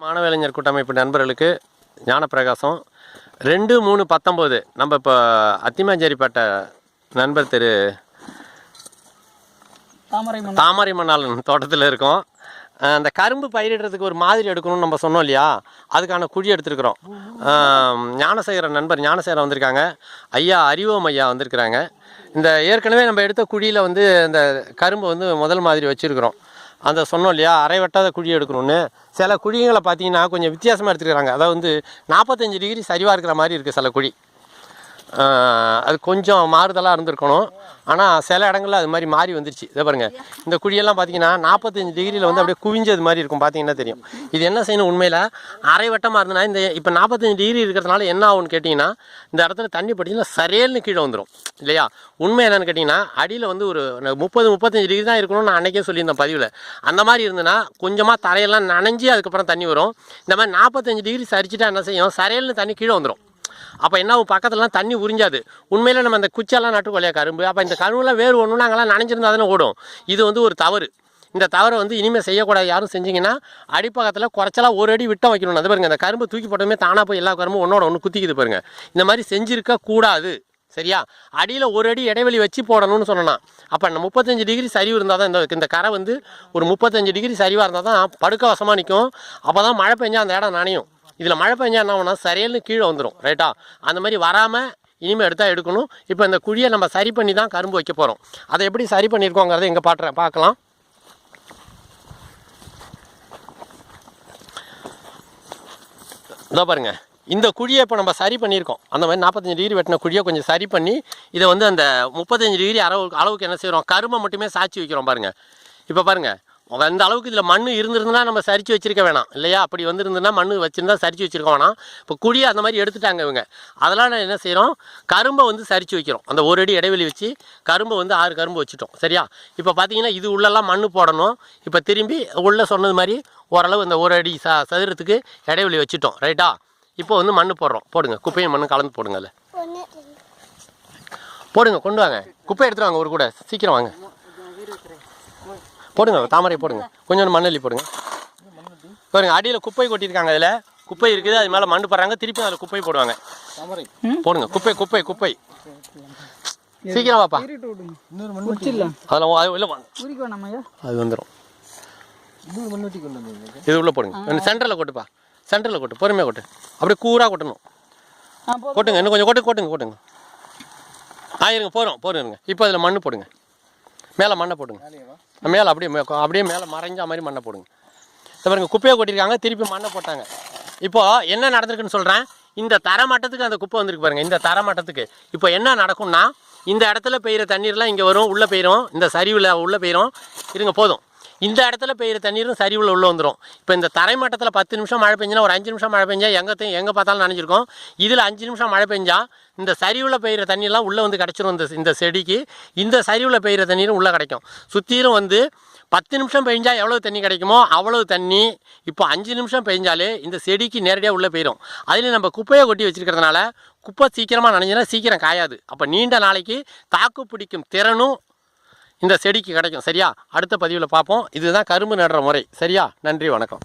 மாணவ கூட்டமைப்பு நண்பர்களுக்கு ஞானப்பிரகாசம் 2/3/19 நம்ம இப்போ அத்திமாஞ்சேரிப்பட்ட நண்பர் திரு தாமரை மணாளன் தோட்டத்தில் இருக்கோம். அந்த கரும்பு பயிரிடுறதுக்கு ஒரு மாதிரி எடுக்கணும்னு நம்ம சொன்னோம் இல்லையா, அதுக்கான குழி எடுத்துருக்குறோம். ஞானசேகரன் நண்பர் ஞானசேகரன் வந்திருக்காங்க, ஐயா அறிவோம் ஐயா வந்திருக்கிறாங்க. இந்த ஏற்கனவே நம்ம எடுத்த குழியில் வந்து இந்த கரும்பு வந்து முதல் மாதிரி வச்சுருக்குறோம். அந்த சொன்னோம் இல்லையா, அரை வெட்டாத குழி எடுக்கணும்னு. சில குழிகளை பார்த்தீங்கன்னா கொஞ்சம் வித்தியாசமாக எடுத்துக்கிறாங்க. அதாவது வந்து 45 டிகிரி சரிவாக இருக்கிற மாதிரி இருக்குது சில குழி. அது கொஞ்சம் மாறுதலாக இருந்திருக்கணும். ஆனால் சில இடங்களில் அது மாதிரி மாறி வந்துருச்சு. இதை பாருங்கள், இந்த குழியெல்லாம் பார்த்தீங்கன்னா 45 டிகிரியில் வந்து அப்படியே குவிஞ்சது மாதிரி இருக்கும். பார்த்தீங்கன்னா தெரியும். இது என்ன செய்யணும், உண்மையில் அரை வட்டமாக இருந்ததுன்னா இந்த இப்போ 45 டிகிரி இருக்கிறதுனால என்ன ஆகும்னு கேட்டிங்கன்னா, இந்த இடத்துல தண்ணி பட்டிங்கன்னா சரையல்னு கீழே வந்துடும் இல்லையா. உண்மை என்னென்னு கேட்டிங்கன்னா, அடியில் வந்து ஒரு 30-35 டிகிரி தான் இருக்கணும்னு நான் அன்றைக்கே சொல்லியிருந்தேன் பதிவில். அந்த மாதிரி இருந்ததுன்னா கொஞ்சமாக தரையெல்லாம் நனைஞ்சி அதுக்கப்புறம் தண்ணி வரும். இந்த மாதிரி 45 டிகிரி சரிச்சுட்டா என்ன செய்யும், சரையல்னு தண்ணி கீழே வந்துடும். அப்போ என்ன பக்கத்துலலாம் தண்ணி உறிஞ்சாது. உண்மையில் நம்ம அந்த குச்செல்லாம் நட்டுக்கொள்ளையா கரும்பு, அப்போ இந்த கரும்புலாம் வேறு ஒன்றுனா அங்கெல்லாம் நனைஞ்சிருந்தா தானே ஓடும். இது வந்து ஒரு தவறு. இந்த தவறை வந்து இனிமேல் செய்யக்கூடாது. யாரும் செஞ்சிங்கன்னா அடிப்பக்கத்தில் குறைச்சலாக ஒரு அடி விட்டம் வைக்கணும். அது பாருங்கள், அந்த கரும்பு தூக்கி போட்டோமே தானாக போய் எல்லா கரும்பும் ஒன்றோட ஒன்று குத்திக்குது பாருங்கள். இந்த மாதிரி செஞ்சுருக்க கூடாது சரியா. அடியில் ஒரு அடி இடைவெளி வச்சு போடணும்னு சொன்னோன்னா, அப்போ 35 டிகிரி சரிவு இருந்தால் தான் இந்த கரை வந்து ஒரு 35 டிகிரி சரிவாக இருந்தால் தான் படுக்க வசமாக நிற்கும். அப்போ தான் மழை பெஞ்சால் அந்த இடம் நனையும். இதில் மழை பெஞ்சா என்ன ஆகும்னா சரையல்னு கீழே வந்துடும் ரைட்டா. அந்த மாதிரி வராமல் இனிமேல் எடுத்தால் எடுக்கணும். இப்போ இந்த குழியை நம்ம சரி பண்ணி தான் கரும்பு வைக்க போகிறோம். அதை எப்படி சரி பண்ணியிருக்கோங்கிறத எங்கே பார்க்கலாம். இதோ பாருங்கள், இந்த குழியை இப்போ நம்ம சரி பண்ணியிருக்கோம். அந்த மாதிரி 45 டிகிரி வெட்டின குழியை கொஞ்சம் சரி பண்ணி இதை வந்து அந்த 35 டிகிரி அளவுக்கு என்ன செய்கிறோம், கரும்பை மட்டுமே சாய்ச்சி வைக்கிறோம் பாருங்கள். இப்போ பாருங்கள், அந்த அளவுக்கு இதில் மண் இருந்திருந்துன்னா நம்ம சரித்து வச்சிருக்க வேணாம் இல்லையா. அப்படி வந்துருந்துன்னா மண் வச்சுருந்தா சரித்து வச்சுருக்க வேணாம். இப்போ குழியை அந்த மாதிரி எடுத்துட்டாங்க இவங்க. அதெல்லாம் நான் என்ன செய்கிறோம், கரும்பை வந்து சரித்து வைக்கிறோம். அந்த ஒரு அடி இடைவெளி வச்சு கரும்பை வந்து 6 கரும்பு வச்சுட்டோம் சரியா. இப்போ பார்த்தீங்கன்னா இது உள்ளெல்லாம் மண் போடணும். இப்போ திரும்பி உள்ளே சொன்னது மாதிரி ஓரளவு இந்த ஒரு அடி சதுரத்துக்கு இடைவெளி வச்சுட்டோம் ரைட்டா. இப்போ வந்து மண் போடுறோம். போடுங்க, குப்பையும் மண்ணு கலந்து போடுங்க. அதில் போடுங்க, கொண்டு வாங்க, குப்பை எடுத்துட்டு வாங்க ஒரு கூட, சீக்கிரம் வாங்க. போடுங்க, தாமரை போடுங்க, கொஞ்சம் மண்ணள்ளி போடுங்க. பாருங்க, அடியில் குப்பை கொட்டியிருக்காங்க. அதில் குப்பை இருக்குது, அது மேலே மண் போடுறாங்க, திருப்பி அதில் குப்பை போடுவாங்க. போடுங்க, குப்பை குப்பை குப்பை சீக்கிரம் வாப்பா. அது வந்துடும். இது உள்ளே போடுங்க, சென்டரில் கொட்டுப்பா, சென்டரில் கொட்டு, பொறுமையாக கொட்டு, அப்படியே கூறாக கொட்டணும். கொட்டுங்க, இன்னும் கொஞ்சம் கொட்டுங்க. இருங்க, போடுங்க. இப்போ அதில் மண் போடுங்க, மேலே மண்ணை போடுங்க, மேலே அப்படியே மேலே மறைஞ்ச மாதிரி மண்ணை போடுங்க. இதை பாருங்க, குப்பையை கொட்டியிருக்காங்க, திருப்பி மண்ணை போட்டாங்க. இப்போது என்ன நடந்திருக்குன்னு சொல்கிறேன். இந்த தரமட்டத்துக்கு அந்த குப்பை வந்துருக்கு பாருங்கள். இந்த தரமட்டத்துக்கு இப்போ என்ன நடக்கும்னா, இந்த இடத்துல பெய்கிற தண்ணீர்லாம் இங்கே வரும், உள்ளே பெய்யும், இந்த சரிவில் உள்ளே பெய்யும். இருங்க போதும், இந்த இடத்துல பெய்கிற தண்ணீரும் சரிவில் உள்ளே வந்துடும். இப்போ இந்த தரைமட்டத்தில் 10 நிமிஷம் மழை பெஞ்சுன்னா ஒரு 5 நிமிஷம் மழை பெஞ்சா எங்கே பார்த்தாலும் நனைஞ்சிருக்கும். இதில் 5 நிமிஷம் மழை பெஞ்சா இந்த சரிவில் பெய்கிற தண்ணியெல்லாம் உள்ளே வந்து கிடச்சிரும். இந்த செடிக்கு இந்த சரிவில் பெய்கிற தண்ணீரும் உள்ளே கிடைக்கும். சுற்றிலும் வந்து 10 நிமிஷம் பெஞ்சா எவ்வளோ தண்ணி கிடைக்குமோ அவ்வளவு தண்ணி இப்போ 5 நிமிஷம் பெஞ்சாலே இந்த செடிக்கு நேரடியாக உள்ளே போயிடும். அதில் நம்ம குப்பையை கொட்டி வச்சுருக்கிறதுனால குப்பை சீக்கிரமாக நனைஞ்சினா சீக்கிரம் காயாது. அப்போ நீண்ட நாளைக்கு தாக்கு பிடிக்கும் திறனும் இந்த செடிக்கு கிடைக்கும் சரியா. அடுத்த பதிவில் பார்ப்போம். இதுதான் கரும்பு நடுற முறை சரியா. நன்றி, வணக்கம்.